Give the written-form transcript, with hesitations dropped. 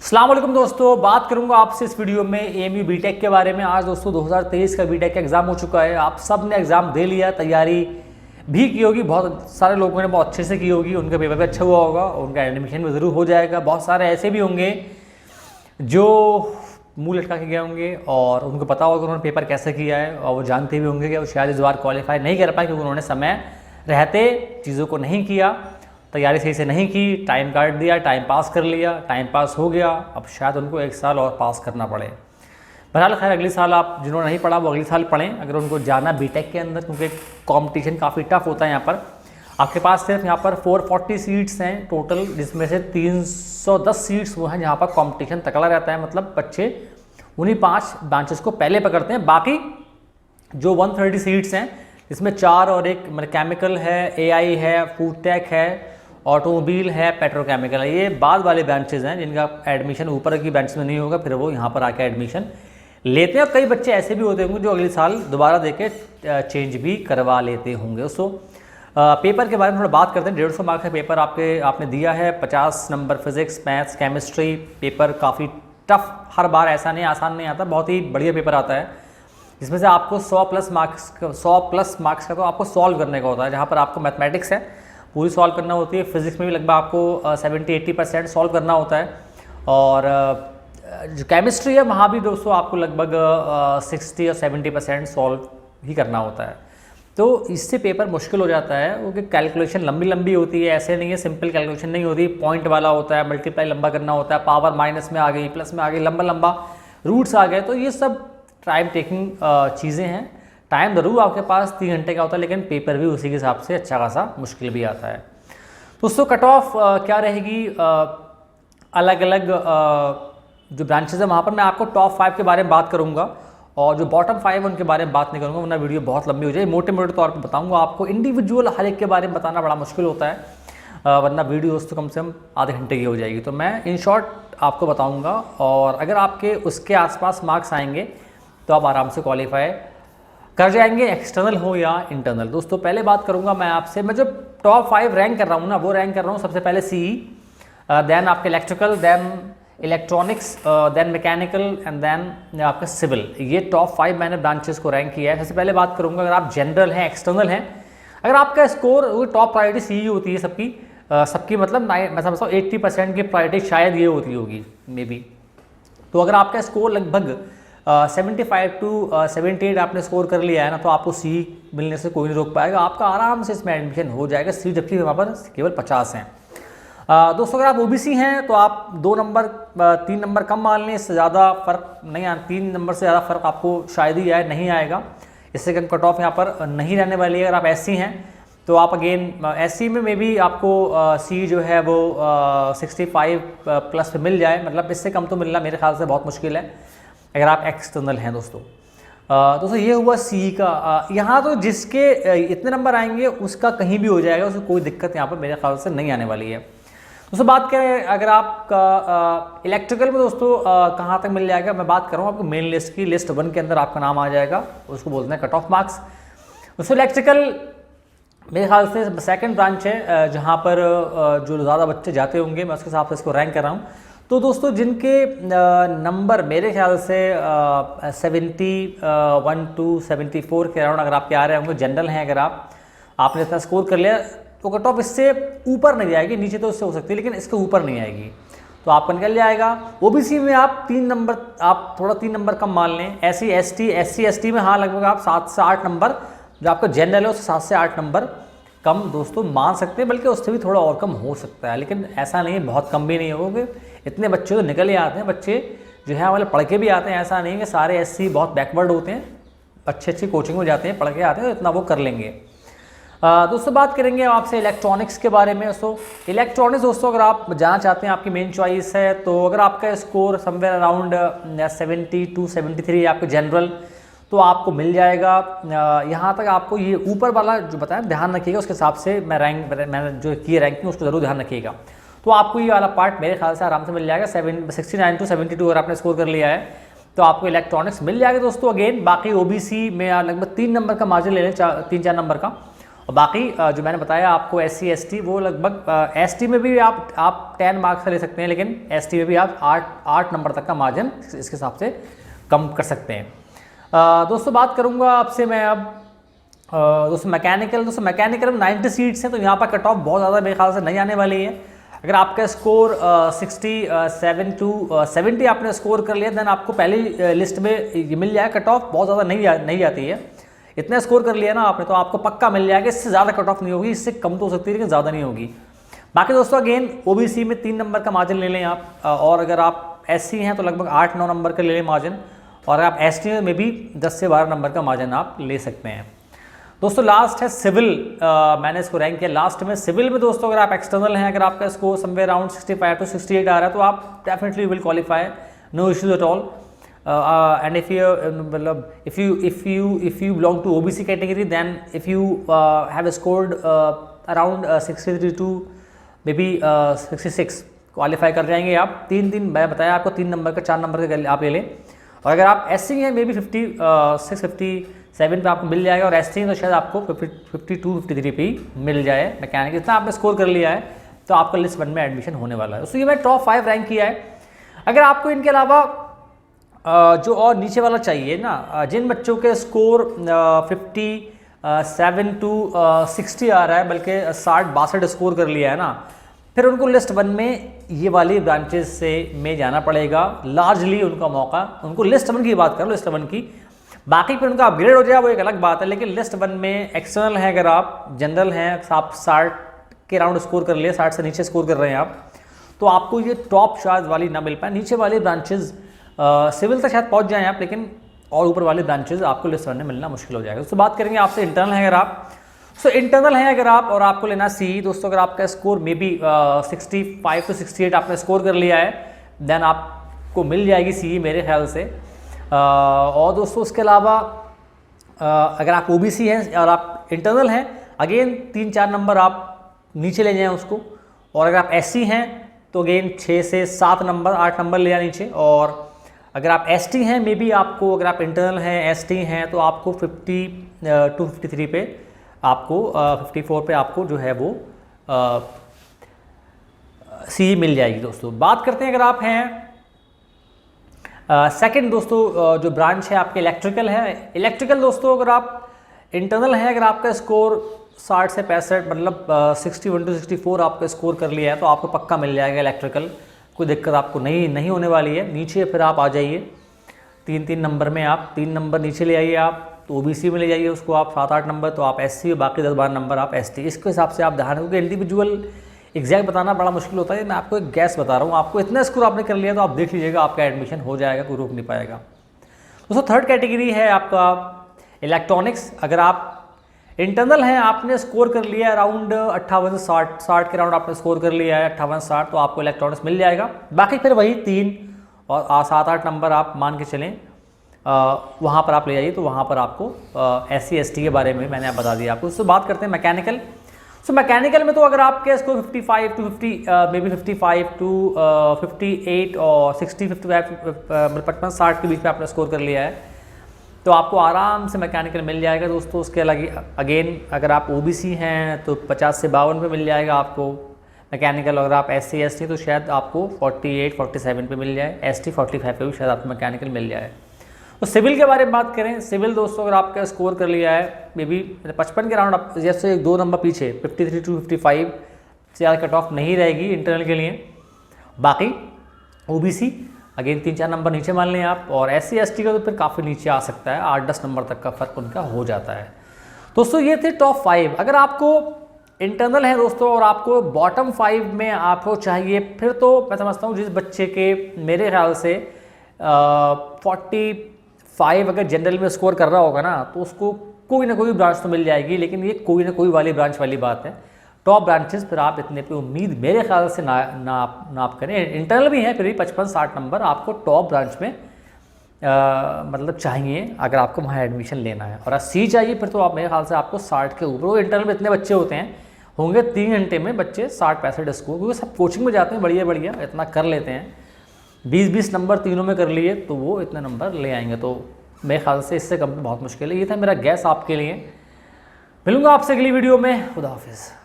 अस्सलाम वालेकुम दोस्तों, बात करूंगा आपसे इस वीडियो में एएमयू बीटेक के बारे में। आज दोस्तों 2023 का बीटेक का एग्ज़ाम हो चुका है। आप सब ने एग्ज़ाम दे लिया, तैयारी भी की होगी, बहुत सारे लोगों ने बहुत अच्छे से की होगी, उनका पेपर भी अच्छा हुआ होगा, उनका एडमिशन भी ज़रूर हो जाएगा। बहुत सारे ऐसे भी होंगे जो मुँह लटका के गए होंगे और उनको पता होगा उन्होंने पेपर कैसे किया है, और वो जानते भी होंगे कि वो शायद इस बार क्वालिफाई नहीं कर पाए क्योंकि उन्होंने समय रहते चीज़ों को नहीं किया, तैयारी सही से नहीं की, टाइम काट दिया, टाइम पास कर लिया, टाइम पास हो गया, अब शायद उनको 1 साल और पास करना पड़े। बहरहाल खैर, अगले साल आप जिन्होंने नहीं पढ़ा वो अगले साल पढ़ें अगर उनको जाना बीटेक के अंदर, क्योंकि कंपटीशन काफ़ी टफ होता है। यहाँ पर आपके पास सिर्फ यहाँ पर 440 सीट्स हैं टोटल, जिसमें से 310 सीट्स वो हैं जहाँ पर कंपटीशन तगड़ा रहता है। मतलब बच्चे उन्हीं 5 ब्रांचेस को पहले पकड़ते हैं। बाकी जो 130 सीट्स हैं इसमें 4 और 1 मैकेनिकल है, एआई है, फूड टेक है, ऑटोमोबाइल है, पेट्रोकेमिकल है। ये बाद वाले ब्रांचेज हैं जिनका एडमिशन ऊपर की ब्रांच में नहीं होगा, फिर वो यहाँ पर आके एडमिशन लेते हैं। और कई बच्चे ऐसे भी होते होंगे जो अगले साल दोबारा देके चेंज भी करवा लेते होंगे। उसको पेपर के बारे में थोड़ा बात करते हैं। 150 मार्क्स का पेपर आपने दिया है, 50 number physics, maths, chemistry. Paper काफ़ी टफ, हर बार ऐसा नहीं आसान नहीं आता, बहुत ही बढ़िया पेपर आता है। इसमें से आपको 100 प्लस मार्क्स का तो आपको सॉल्व करने का होता है, जहाँ पर आपको मैथमेटिक्स है पूरी सॉल्व करना होती है, फिजिक्स में भी लगभग आपको 70-80% सॉल्व करना होता है, और जो केमिस्ट्री है वहाँ भी दोस्तों आपको लगभग 60 और 70% सॉल्व ही करना होता है। तो इससे पेपर मुश्किल हो जाता है क्योंकि कैलकुलेशन लंबी होती है, ऐसे नहीं है सिंपल कैलकुलेशन नहीं होती, पॉइंट वाला होता है, मल्टीप्लाई लंबा करना होता है, पावर माइनस में आ गई, प्लस में आ गई, लंबा रूट्स आ गए, तो ये सब टाइम टेकिंग चीज़ें हैं। टाइम ज़रूर आपके पास 3 घंटे का होता है, लेकिन पेपर भी उसी के हिसाब से अच्छा खासा मुश्किल भी आता है। तो दोस्तों कट ऑफ क्या रहेगी, अलग अलग जो ब्रांचेज है वहाँ पर मैं आपको टॉप 5 के बारे में बात करूँगा, और जो बॉटम 5 उनके बारे में बात नहीं करूँगा, वरना वीडियो बहुत लंबी हो जाए। मोटे तौर पर बताऊँगा आपको, इंडिविजुअल हर एक के बारे में बताना बड़ा मुश्किल होता है, वरना वीडियो दोस्तों कम से कम आधे घंटे की हो जाएगी। तो मैं इन शॉर्ट आपको बताऊँगा, और अगर आपके उसके आसपास मार्क्स आएंगे तो आप आराम से क्वालिफाई कर जाएंगे, एक्सटर्नल हो या इंटरनल। दोस्तों पहले बात करूंगा मैं आपसे, मैं जो टॉप 5 रैंक कर रहा हूँ ना, वो रैंक कर रहा हूँ सबसे पहले सीई, देन आपके electrical, then electronics, then mechanical, and then आपका सिविल। ये टॉप 5 मैंने ब्रांचेस को रैंक किया है। सबसे पहले बात करूंगा अगर आप जनरल हैं, एक्सटर्नल हैं, अगर आपका स्कोर, वो टॉप प्रायोरिटी सीई होती है सबकी मतलब मैं समझता हूँ 80% की प्रायोरिटी शायद ये होगी मे बी। तो अगर आपका स्कोर लगभग 75 to 78 आपने स्कोर कर लिया है ना, तो आपको सी मिलने से कोई नहीं रोक पाएगा, आपका आराम से इसमें एडमिशन हो जाएगा। सी जबकि वहाँ पर केवल 50 हैं। दोस्तों अगर आप ओबीसी हैं तो आप 3 नंबर कम मान लें, इससे ज़्यादा फर्क नहीं 3 नंबर से ज़्यादा फर्क आपको शायद ही आए, नहीं आएगा, इससे कम कट ऑफ यहाँ पर नहीं रहने वाली है। अगर आप एससी हैं तो आप अगेन एससी में मे बी आपको सी जो है वो 65 प्लस पे मिल जाए, मतलब इससे कम तो मिलना मेरे ख्याल से बहुत मुश्किल है अगर आप एक्सटर्नल हैं। दोस्तों ये हुआ सी का। यहाँ तो जिसके इतने नंबर आएंगे उसका कहीं भी हो जाएगा, उसको कोई दिक्कत यहाँ पर मेरे ख्याल से नहीं आने वाली है। दोस्तों बात करें अगर आपका इलेक्ट्रिकल में दोस्तों कहाँ तक मिल जाएगा, मैं बात कर रहा हूँ आपको मेन लिस्ट की, लिस्ट 1 के अंदर आपका नाम आ जाएगा, उसको बोलते हैं कट ऑफ मार्क्स। दोस्तों इलेक्ट्रिकल मेरे ख्याल से सेकंड ब्रांच है जहाँ पर जो ज़्यादा बच्चे जाते होंगे, मैं उसके हिसाब से इसको रैंक कर रहा हूँ। तो दोस्तों जिनके नंबर मेरे ख्याल से 71 to 74 के अराउंड अगर आपके आ रहे होंगे, जनरल हैं, अगर आपने इतना स्कोर कर लिया तो कट ऑफ इससे ऊपर नहीं जाएगी, नीचे तो इससे हो सकती है लेकिन इसके ऊपर नहीं आएगी, तो आपका निकल जाएगा। ओबीसी में आप 3 नंबर, आप थोड़ा 3 नंबर कम मान लें। एससी एसटी में हाँ लगभग आप 7 से 8 नंबर, जो आपका जनरल है उससे 7 से 8 नंबर कम दोस्तों मान सकते हैं, बल्कि उससे भी थोड़ा और कम हो सकता है, लेकिन ऐसा नहीं है बहुत कम भी नहीं होगा। इतने बच्चे तो निकल ही आते हैं, बच्चे जो है वाले पढ़ के भी आते हैं, ऐसा नहीं है कि सारे एससी बहुत बैकवर्ड होते हैं, अच्छी कोचिंग में जाते हैं, पढ़ के आते हैं, तो इतना वो कर लेंगे। दोस्तों बात करेंगे आपसे इलेक्ट्रॉनिक्स के बारे में। इलेक्ट्रॉनिक्स दोस्तों अगर आप जाना चाहते हैं, आपकी मेन चॉइस है, तो अगर आपका स्कोर समवेयर अराउंड 70 to 73 आपके जनरल, तो आपको मिल जाएगा। यहाँ तक आपको ये ऊपर वाला जो बताया ध्यान रखिएगा, उसके हिसाब से मैंने जो की रैंकिंग उसको ज़रूर ध्यान रखिएगा। तो आपको ये वाला पार्ट मेरे ख्याल से आराम से मिल जाएगा। 69 to 72 अगर आपने स्कोर कर लिया है तो आपको इलेक्ट्रॉनिक्स मिल जाएगा दोस्तों। अगेन बाकी ओबीसी में लगभग 3 नंबर का मार्जिन ले लें, 3-4 नंबर का, और बाकी जो मैंने बताया आपको SC ST वो लगभग ST में भी आप 10 मार्क्स ले सकते हैं, लेकिन ST में भी आप 8 नंबर तक का मार्जिन इसके हिसाब से कम कर सकते हैं। दोस्तों बात करूँगा आपसे मैं अब दोस्तों मैकेनिकल में 90 सीट्स हैं, तो यहाँ पर कट ऑफ बहुत ज़्यादा मेरे ख्याल से नहीं आने वाली है। अगर आपका स्कोर 67 to 70 आपने स्कोर कर लिया, देन आपको पहली लिस्ट में ये मिल जाएगा। कट ऑफ बहुत ज़्यादा नहीं आती है, इतना स्कोर कर लिया ना आपने तो आपको पक्का मिल जाएगा। इससे ज़्यादा कट ऑफ नहीं होगी, इससे कम तो हो सकती है लेकिन ज़्यादा नहीं होगी। बाकी दोस्तों अगेन OBC में 3 नंबर का मार्जिन ले लें आप, और अगर आप SC हैं तो लगभग 8-9 नंबर का ले लें मार्जिन, और आप ST में भी 10 से 12 नंबर का मार्जिन आप ले सकते हैं। दोस्तों लास्ट है सिविल, मैंने इसको रैंक किया लास्ट में। सिविल में दोस्तों अगर आप एक्सटर्नल हैं, अगर आपका स्कोर समवेयर अराउंड 65 to 68 आ रहा है तो आप definitely will qualify, no issues at all. And if you मतलब if you belong to OBC category, then if you have scored around 63 to maybe 66 qualify कर जाएंगे आप। मैं बताया आपको 3 नंबर का 4 नंबर का आप ले लें। और अगर आप SC हैं मे बी 56-57 पे आपको मिल जाएगा, और ST तो शायद आपको 52-53 पे मिल जाए मैकेनिक। इतना आपने स्कोर कर लिया है तो आपका लिस्ट 1 में एडमिशन होने वाला है। तो ये मैं टॉप 5 रैंक किया है। अगर आपको इनके अलावा जो और नीचे वाला चाहिए ना, जिन बच्चों के स्कोर 57 to 60 आ रहा है, बल्कि 60-62 स्कोर कर लिया है ना, फिर उनको लिस्ट 1 में ये वाली ब्रांचेस से में जाना पड़ेगा। लार्जली उनका मौका, उनको लिस्ट 1 की बात करो, लिस्ट 1 की, बाकी फिर उनका अपग्रेड हो जाए वो एक अलग बात है। लेकिन लिस्ट 1 में एक्सटर्नल है, अगर आप जनरल हैं, आप 60 के राउंड स्कोर कर लिए, 60 से नीचे स्कोर कर रहे हैं आप, तो आपको ये टॉप शायद वाली ना मिल पाए। नीचे वाली ब्रांचेज सिविल तक शायद पहुंच जाएं आप, लेकिन और ऊपर वाली ब्रांचेज आपको लिस्ट 1 में मिलना मुश्किल हो जाएगा। तो बात करेंगे आपसे इंटरनल है अगर आप, इंटरनल है अगर आप, और आपको लेना CE। दोस्तों अगर आपका स्कोर मे बी 65 to 68 आपने स्कोर कर लिया है, देन आपको मिल जाएगी CE मेरे ख्याल से। और दोस्तों उसके अलावा अगर आप OBC हैं और आप इंटरनल हैं, अगेन 3-4 नंबर आप नीचे ले जाएं उसको। और अगर आप SC हैं तो अगेन 6 से 7 नंबर 8 नंबर ले जाए नीचे। और अगर आप ST हैं मे बी आपको, अगर आप इंटरनल हैं ST हैं तो आपको 50 to 53 पे आपको 54 पे आपको जो है वो CE मिल जाएगी। दोस्तों बात करते हैं अगर आप हैं सेकंड दोस्तों जो ब्रांच है आपके इलेक्ट्रिकल है। इलेक्ट्रिकल दोस्तों अगर आप इंटरनल हैं, अगर आपका स्कोर 60 से 65 मतलब 61 to 64 आपका स्कोर कर लिया है तो आपको पक्का मिल जाएगा इलेक्ट्रिकल, कोई दिक्कत आपको नहीं होने वाली है। नीचे फिर आप आ जाइए 3-3 नंबर में, आप 3 नंबर नीचे ले आइए आप, तो OBC में ले जाइए उसको आप 7-8 नंबर, तो आप SC, बाकी 10-12 नंबर आप ST। इसके हिसाब से आप ध्यान रखोगे। इंडिविजुअल एग्जैक्ट बताना बड़ा मुश्किल होता है, मैं आपको एक गैस बता रहा हूँ। आपको इतना स्कोर आपने कर लिया तो आप देख लीजिएगा आपका एडमिशन हो जाएगा, कोई रोक नहीं पाएगा। दोस्तों थर्ड कैटेगरी है आपका इलेक्ट्रॉनिक्स। अगर आप इंटरनल हैं, आपने स्कोर कर लिया है अराउंड 58 से 60 के राउंड आपने स्कोर कर लिया है 58-60, तो आपको इलेक्ट्रॉनिक्स मिल जाएगा। बाकी फिर वही 3 और 7-8 नंबर आप मान के चलें, वहाँ पर आप ले जाइए, तो वहाँ पर आपको SC ST के बारे में मैंने आप बता दिया आपको। उससे बात करते हैं मैकेनिकल। मैकेनिकल में तो अगर आपके इसको 55 to 50 मे बी 55 to 58 और 60-55 55-60 के बीच में आपने स्कोर कर लिया है तो आपको आराम से मैकेनिकल मिल जाएगा। दोस्तों उसके अलग अगेन अगर आप OBC हैं तो 50 से 52 पे मिल जाएगा आपको मैकेनिकल। अगर आप SC ST तो शायद आपको 48-47 पे मिल जाए, ST 45 पे भी शायद आपको मैकेनिकल मिल जाए। तो सिविल के बारे में बात करें, सिविल दोस्तों अगर आपका स्कोर कर लिया है मे बी 55 के राउंड, आप जैसे 2 नंबर पीछे 53 to 55 से ज़्यादा कट ऑफ नहीं रहेगी इंटरनल के लिए। बाकी OBC अगेन 3-4 नंबर नीचे मान लें आप, और SC ST का तो फिर काफ़ी नीचे आ सकता है, 8-10 नंबर तक का फ़र्क उनका हो जाता है। दोस्तों ये थे टॉप 5। अगर आपको इंटरनल है दोस्तों और आपको बॉटम 5 में आपको चाहिए, फिर तो मैं समझता हूँ जिस बच्चे के मेरे ख्याल से 45 अगर जनरल में स्कोर कर रहा होगा ना तो उसको कोई ना कोई ब्रांच तो मिल जाएगी, लेकिन ये कोई ना कोई वाली ब्रांच वाली बात है। टॉप ब्रांचेस फिर आप इतने पे उम्मीद मेरे ख्याल से ना आप करें। इंटरनल भी है फिर भी 55-60 नंबर आपको टॉप ब्रांच में मतलब चाहिए अगर आपको वहाँ एडमिशन लेना है। और C चाहिए फिर तो आप मेरे ख्याल से आपको 60 के ऊपर। वो इंटरनल में इतने बच्चे होते हैं, होंगे 3 घंटे में बच्चे 60-65 स्कोर, क्योंकि सब कोचिंग में जाते हैं बढ़िया इतना कर लेते हैं। 20-20 नंबर तीनों में कर लिए तो वो इतने नंबर ले आएंगे, तो मेरे ख्याल से इससे कम बहुत मुश्किल है। ये था मेरा गैस आपके लिए। मिलूंगा आपसे अगली वीडियो में। खुदा हाफिज़।